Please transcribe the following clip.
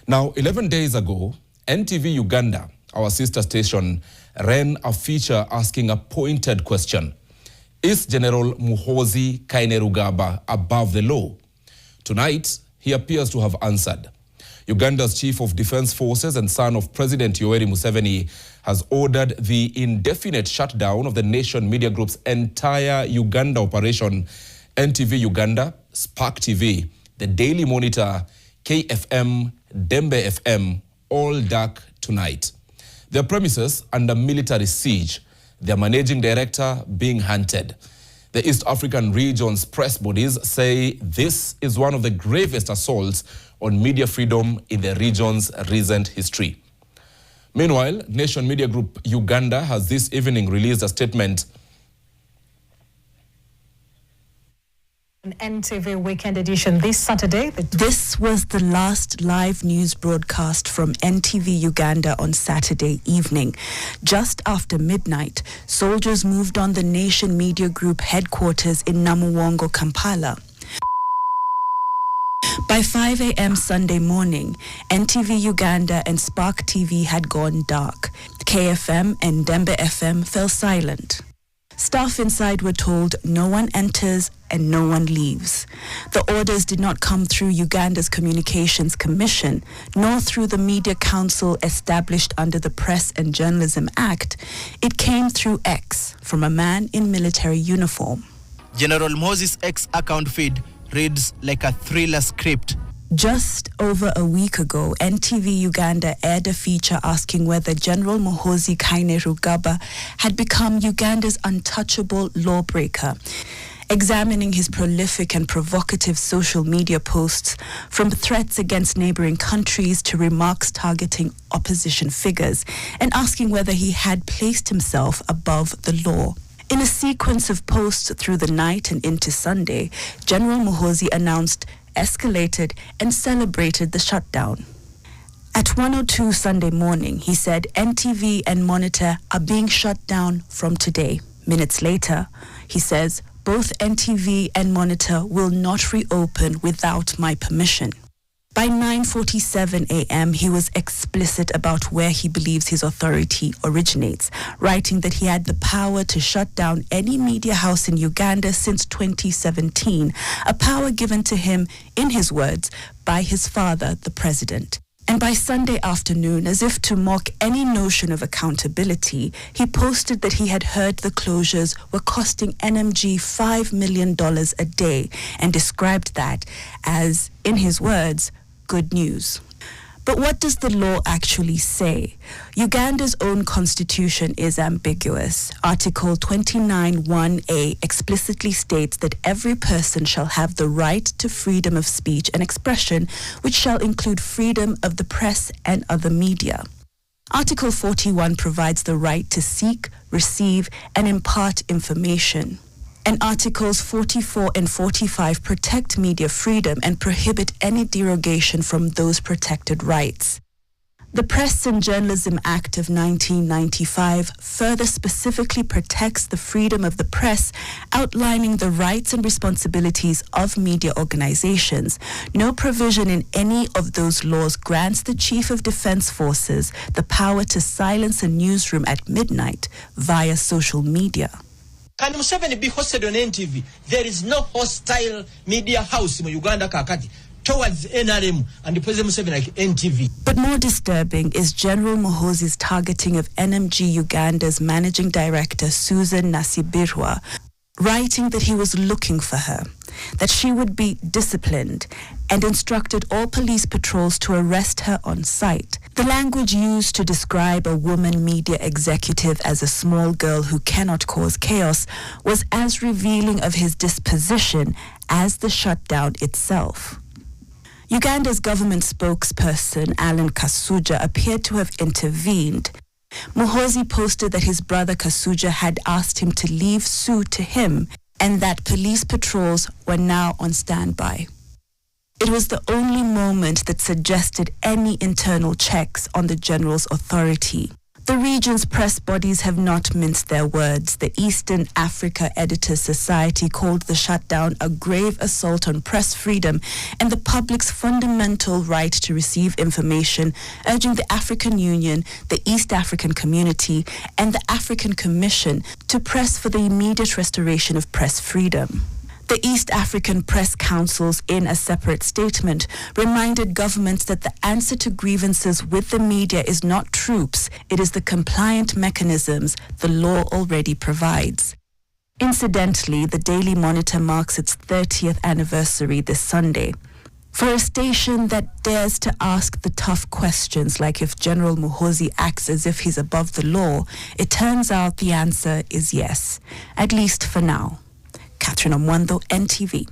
Now, 11 days ago, NTV Uganda, our sister station, ran a feature asking a pointed question. Is General Muhoozi Kainerugaba above the law? Tonight, he appears to have answered. Uganda's Chief of Defense Forces and son of President Yoweri Museveni has ordered the indefinite shutdown of the Nation Media Group's entire Uganda operation. NTV Uganda, Spark TV, The Daily Monitor, KFM, Dembe FM, all dark tonight. Their premises under military siege, their managing director being hunted. The East African region's press bodies say this is one of the gravest assaults on media freedom in the region's recent history. Meanwhile, Nation Media Group Uganda has this evening released a statement. NTV Weekend Edition this Saturday. This was the last live news broadcast from NTV Uganda on Saturday evening. Just after midnight, soldiers moved on the Nation Media Group headquarters in Namuwongo, Kampala. By 5 a.m. Sunday morning, NTV Uganda and Spark TV had gone dark. KFM and Dembe FM fell silent. Staff inside were told no one enters and no one leaves. The orders did not come through Uganda's Communications Commission, nor through the Media Council established under the Press and Journalism Act. It came through X from a man in military uniform. General Moses' X account feed reads like a thriller script. Just over a week ago, NTV Uganda aired a feature asking whether General Muhoozi Kainerugaba had become Uganda's untouchable lawbreaker, examining his prolific and provocative social media posts, from threats against neighboring countries to remarks targeting opposition figures, and asking whether he had placed himself above the law. In a sequence of posts through the night and into Sunday, General Muhoozi announced, escalated, and celebrated the shutdown. At 1:02 Sunday morning, he said NTV and Monitor are being shut down from today. Minutes later, he says both NTV and Monitor will not reopen without my permission. By 9:47 a.m., he was explicit about where he believes his authority originates, writing that he had the power to shut down any media house in Uganda since 2017, a power given to him, in his words, by his father, the president. And by Sunday afternoon, as if to mock any notion of accountability, he posted that he had heard the closures were costing NMG $5 million a day and described that as, in his words, good news. But what does the law actually say? Uganda's own constitution is ambiguous. Article 29(1)(a) explicitly states that every person shall have the right to freedom of speech and expression, which shall include freedom of the press and other media. Article 41 provides the right to seek, receive, and impart information. And Articles 44 and 45 protect media freedom and prohibit any derogation from those protected rights. The Press and Journalism Act of 1995 further specifically protects the freedom of the press, outlining the rights and responsibilities of media organizations. No provision in any of those laws grants the Chief of Defense Forces the power to silence a newsroom at midnight via social media. Can Museveni be hosted on NTV? There is no hostile media house in Uganda kakati towards NRM and the President Museveni like NTV. But more disturbing is General Muhoozi's targeting of NMG Uganda's managing director Susan Nasibirwa, writing that he was looking for her, that she would be disciplined, and instructed all police patrols to arrest her on sight. The language used to describe a woman media executive as a small girl who cannot cause chaos was as revealing of his disposition as the shutdown itself. Uganda's government spokesperson, Alan Kasuja, appeared to have intervened. Muhoozi posted that his brother Kasuja had asked him to leave Sue to him and that police patrols were now on standby. It was the only moment that suggested any internal checks on the general's authority. The region's press bodies have not minced their words. The Eastern Africa Editors Society called the shutdown a grave assault on press freedom and the public's fundamental right to receive information, urging the African Union, the East African Community, and the African Commission to press for the immediate restoration of press freedom. The East African Press Councils, in a separate statement, reminded governments that the answer to grievances with the media is not troops, it is the compliant mechanisms the law already provides. Incidentally, the Daily Monitor marks its 30th anniversary this Sunday. For a station that dares to ask the tough questions, like if General Muhoozi acts as if he's above the law, it turns out the answer is yes, at least for now. Catherine Omwando, NTV.